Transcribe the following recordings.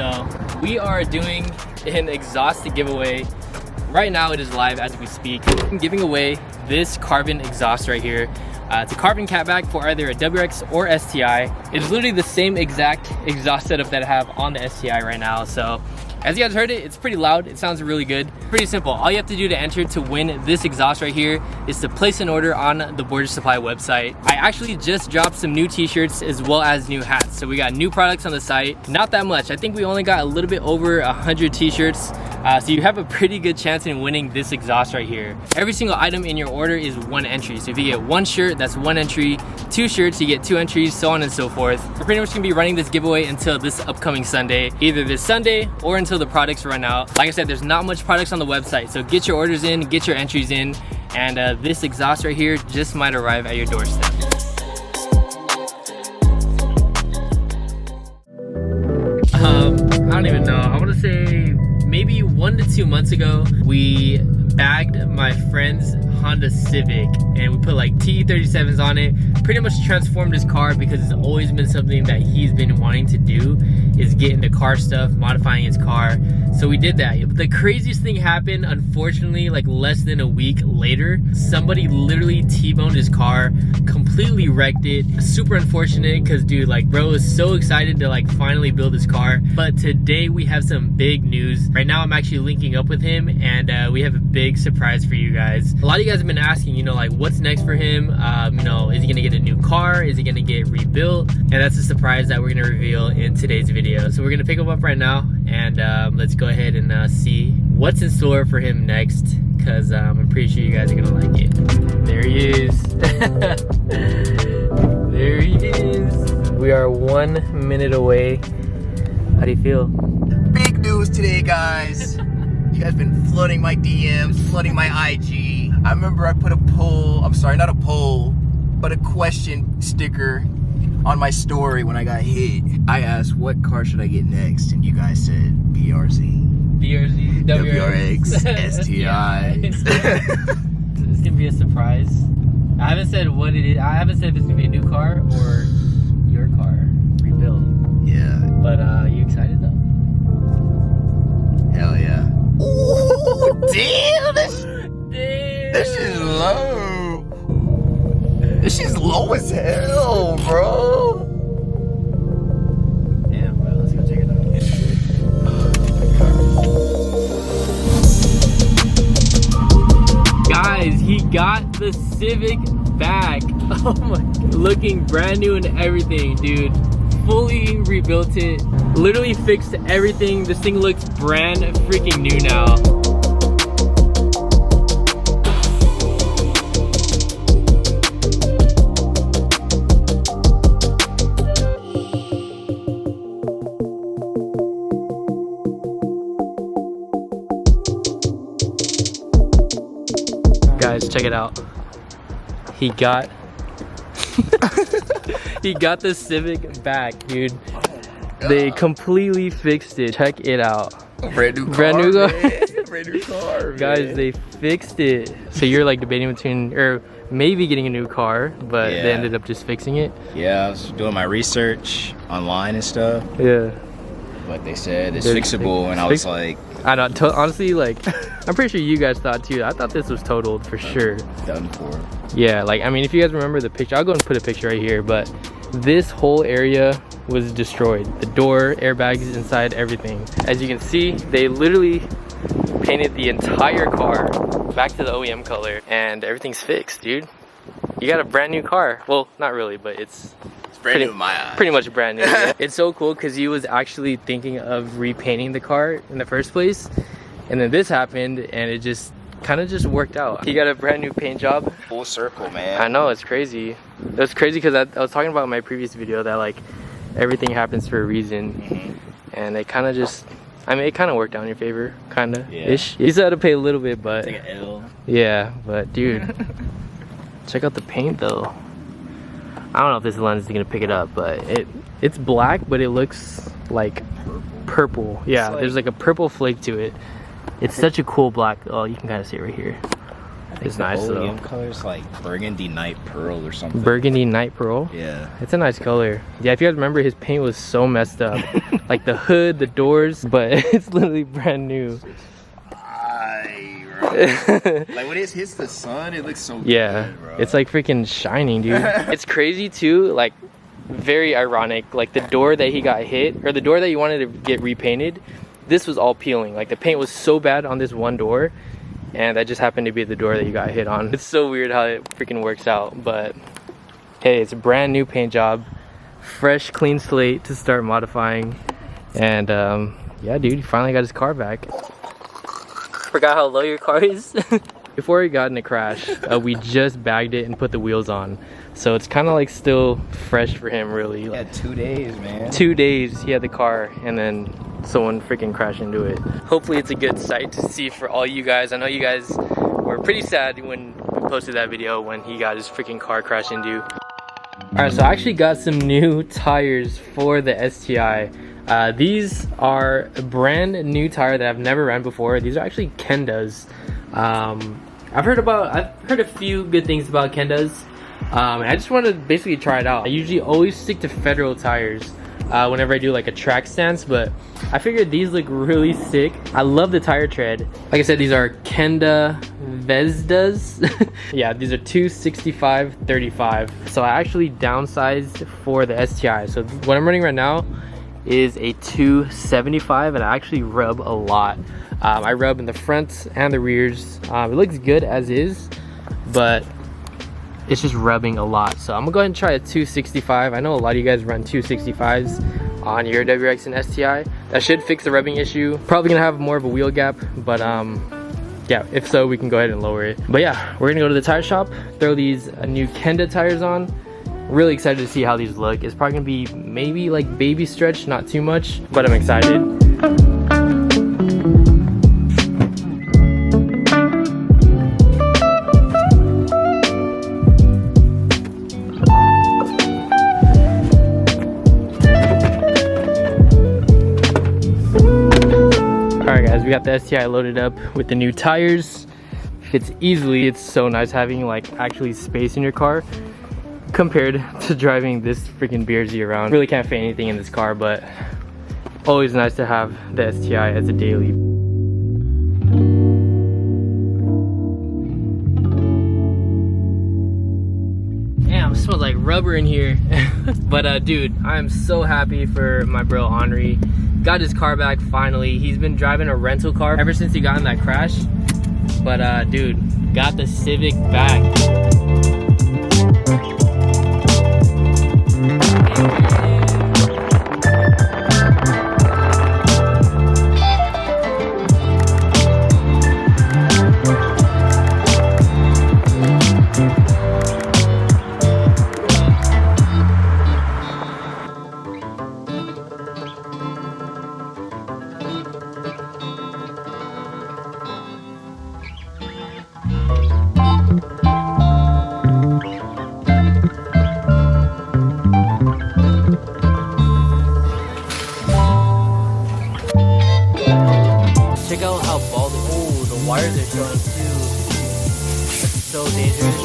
So we are doing an exhaust giveaway. Right now it is live as we speak. I'm giving away this Carven exhaust right here. It's a Carven catback for either a WRECKED or STI. It's literally the same exact exhaust setup that I have on the STI right now. So as you guys heard it, it's pretty loud. It sounds really good. Pretty simple. All you have to do to enter to win this exhaust right here is to place an order on the Border Supply website. I actually just dropped some new t-shirts as well as new hats. So we got new products on the site. Not that much. I think we only got a little bit over 100 t-shirts. So you have a pretty good chance in winning this exhaust right here. Every single item in your order is one entry. So if you get one shirt, that's one entry. Two shirts, you get two entries, so on and so forth. We're pretty much gonna be running this giveaway until this upcoming Sunday, either this Sunday or until the products run out. Like I said, there's not much products on the website, so get your orders in, get your entries in, and this exhaust right here just might arrive at your doorstep. I don't even know. I want to say maybe 1 to 2 months ago, we bagged my friend's Honda Civic and we put like T37s on it. Pretty much transformed his car because it's always been something that he's been wanting to do, is get into car stuff, modifying his car. So we did that. The craziest thing happened, unfortunately, like less than a week later. Somebody literally T-boned his car, completely wrecked it. Super unfortunate because dude, like bro was so excited to like finally build his car. But today we have some big news. Right now I'm actually linking up with him and we have a big surprise for you guys. A lot of you guys have been asking, you know, like what's next for him? You know, is he gonna get a new car? Is he gonna get rebuilt? And that's a surprise that we're gonna reveal in today's video. So we're gonna pick him up right now and let's go ahead and see what's in store for him next, because I'm pretty sure you guys are gonna like it. There he is. There he is. We are 1 minute away. How do you feel? Big news today, guys. You guys been flooding my DMs, flooding my IG. I remember I put a poll, I'm sorry, not a poll, but a question sticker on my story when I got hit. I asked, what car should I get next? And you guys said BRZ. BRZ, WRECKED, STI. It's gonna be a surprise. I haven't said what it is. I haven't said if it's gonna be a new car or your car rebuilt. Yeah. But you excited though? Hell yeah. Ooh, damn, this is low. This is low as hell, bro. Damn, bro, let's go check it out. Guys, he got the Civic back. Oh my God. Looking brand new and everything, dude. Fully rebuilt it. Literally fixed everything. This thing looks brand freaking new now. Guys, check it out. He got he got the Civic back, dude. They completely fixed it. Check it out. Brand new car. Brand new car. Brand new car, guys, they fixed it. So you're like debating between or maybe getting a new car, but they ended up just fixing it. Yeah, I was doing my research online and stuff. Yeah. But they said it's fixable, and I was like, I know, honestly, like, I'm pretty sure you guys thought too. I thought this was totaled for sure. done for. Yeah, like, I mean, if you guys remember the picture, I'll go and put a picture right here, but this whole area was destroyed. The door, airbags inside, everything. As you can see, they literally painted the entire car back to the OEM color, and everything's fixed, dude. You got a brand new car. Well, not really, but it's brand new in my eyes. Pretty much brand new. It's so cool because he was actually thinking of repainting the car in the first place, and then this happened and it just kind of just worked out. He got a brand new paint job. Full circle, man. I know, it's crazy. It's crazy because I was talking about in my previous video that like everything happens for a reason, and it kind of just, I mean, it kind of worked out in your favor, kind of ish. You still had to pay a little bit, but It's like an L. Yeah, but dude, check out the paint though. I don't know if this lens is gonna pick it up, but it's black, but it looks like purple. Yeah, there's like a purple flake to it. It's such a cool black. Oh, you can kind of see it right here. It's nice though. OEM color's like burgundy night pearl or something. Burgundy night pearl. Yeah. It's a nice color. Yeah, if you guys remember, his paint was so messed up. Like the hood, the doors, but it's literally brand new. Like when it hits the sun, it looks so good, bro. It's like freaking shining, dude. It's crazy too, like very ironic. Like the door that he got hit, or the door that he wanted to get repainted, this was all peeling. Like the paint was so bad on this one door, and that just happened to be the door that you got hit on. It's so weird how it freaking works out, but hey, it's a brand new paint job, fresh clean slate to start modifying. And yeah, dude, he finally got his car back. Forgot how low your car is. Before he got in a crash, we just bagged it and put the wheels on, so it's kind of like still fresh for him, really. Yeah, 2 days, man. 2 days he had the car, and then someone freaking crashed into it. Hopefully it's a good sight to see for all you guys. I know you guys were pretty sad when we posted that video when he got his freaking car crashed into. Alright, so I actually got some new tires for the STI. These are a brand new tire that I've never ran before. These are actually Kendas. I've heard a few good things about Kendas. And I just want to basically try it out. I usually always stick to Federal tires whenever I do like a track stance, but I figured these look really sick. I love the tire tread. Like I said, these are Kenda Vesdas. Yeah, these are 265/35. So I actually downsized for the STI. So what I'm running right now is a 275, and I actually rub a lot. I rub in the front and the rears. It looks good as is, but it's just rubbing a lot. So I'm gonna go ahead and try a 265. I know a lot of you guys run 265s on your WRX and STI. That should fix the rubbing issue. Probably gonna have more of a wheel gap, but yeah, if so, we can go ahead and lower it. But yeah, we're gonna go to the tire shop, throw these new Kenda tires on. Really excited to see how these look. It's probably gonna be maybe like baby stretch, not too much, but I'm excited. Alright guys, we got the STI loaded up with the new tires. Fits easily. It's so nice having like actually space in your car compared to driving this freaking BRZ around. Really can't fit anything in this car, but always nice to have the STI as a daily. Damn, it smells like rubber in here. But dude, I am so happy for my bro Henri. Got his car back finally. He's been driving a rental car ever since he got in that crash. But dude, got the Civic back. Check out how bald. Oh, the wires are showing too. That's so dangerous.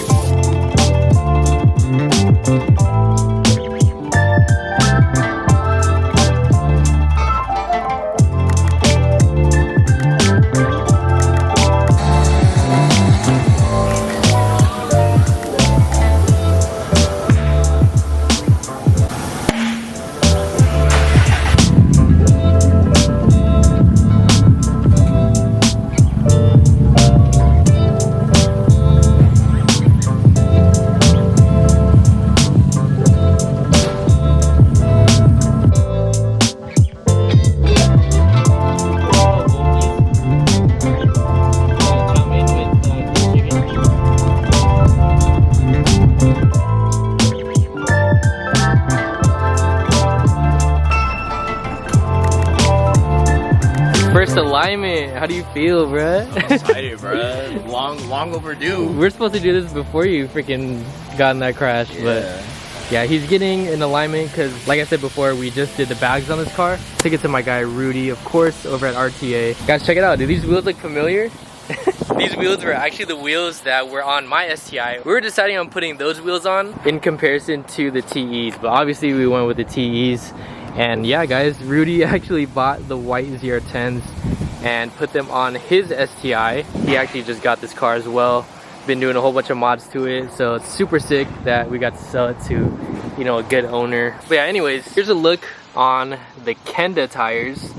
First alignment, how do you feel, bruh? I'm excited, bruh. Long overdue. We're supposed to do this before you freaking got in that crash, but yeah, he's getting an alignment because, like I said before, we just did the bags on this car. Took it to my guy Rudy, of course, over at RTA. Guys, check it out. Do these wheels look familiar? These wheels were actually the wheels that were on my STI. We were deciding on putting those wheels on in comparison to the TEs, but obviously we went with the TEs. And yeah guys, Rudy actually bought the white ZR10s and put them on his STI. He actually just got this car as well. Been doing a whole bunch of mods to it, so it's super sick that we got to sell it to, you know, a good owner. But yeah, anyways, here's a look on the Kenda tires.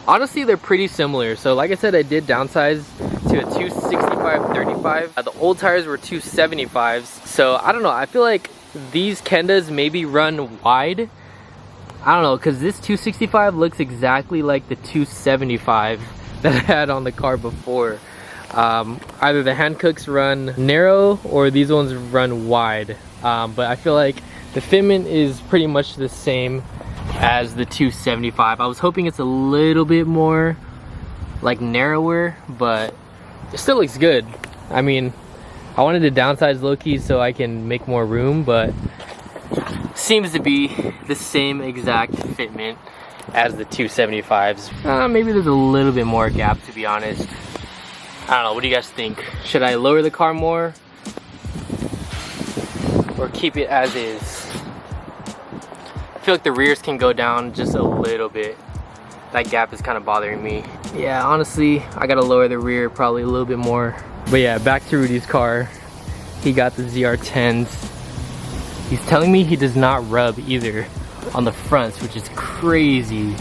Honestly, they're pretty similar. So like I said, I did downsize to a 265/35. The old tires were 275s. So I don't know, I feel like these Kendas maybe run wide. I don't know, because this 265 looks exactly like the 275 that I had on the car before. Either the Hankooks run narrow or these ones run wide, but I feel like the fitment is pretty much the same as the 275. I was hoping it's a little bit more like narrower, but it still looks good. I mean, I wanted to downsize low-key so I can make more room, but seems to be the same exact fitment as the 275s. Maybe there's a little bit more gap, to be honest. I don't know, what do you guys think? Should I lower the car more or keep it as is? I feel like the rears can go down just a little bit. That gap is kind of bothering me. Yeah, honestly, I gotta lower the rear probably a little bit more. But yeah, back to Rudy's car. He got the ZR10s. He's telling me he does not rub either on the fronts, which is crazy.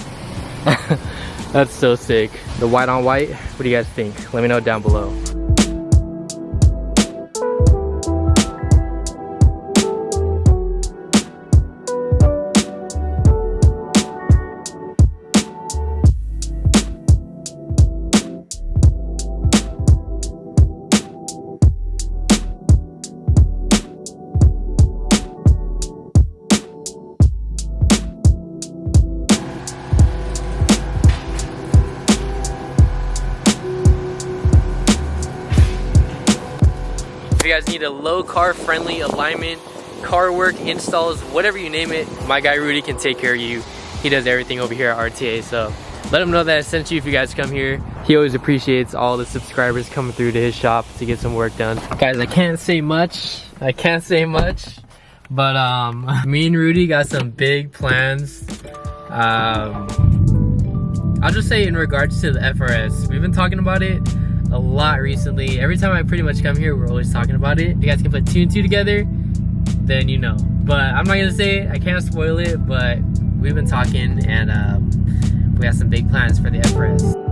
That's so sick. The white on white, what do you guys think? Let me know down below. If you guys need a low car friendly alignment, car work, installs, whatever you name it, my guy Rudy can take care of you. He does everything over here at RTA, so let him know that I sent you if you guys come here. He always appreciates all the subscribers coming through to his shop to get some work done. Guys, I can't say much, but me and Rudy got some big plans. I'll just say in regards to the FRS, we've been talking about it a lot recently. Every time I pretty much come here, we're always talking about it. If you guys can put 2 and 2 together, then you know. But I'm not gonna say it, I can't spoil it, but we've been talking and we got some big plans for the FRS.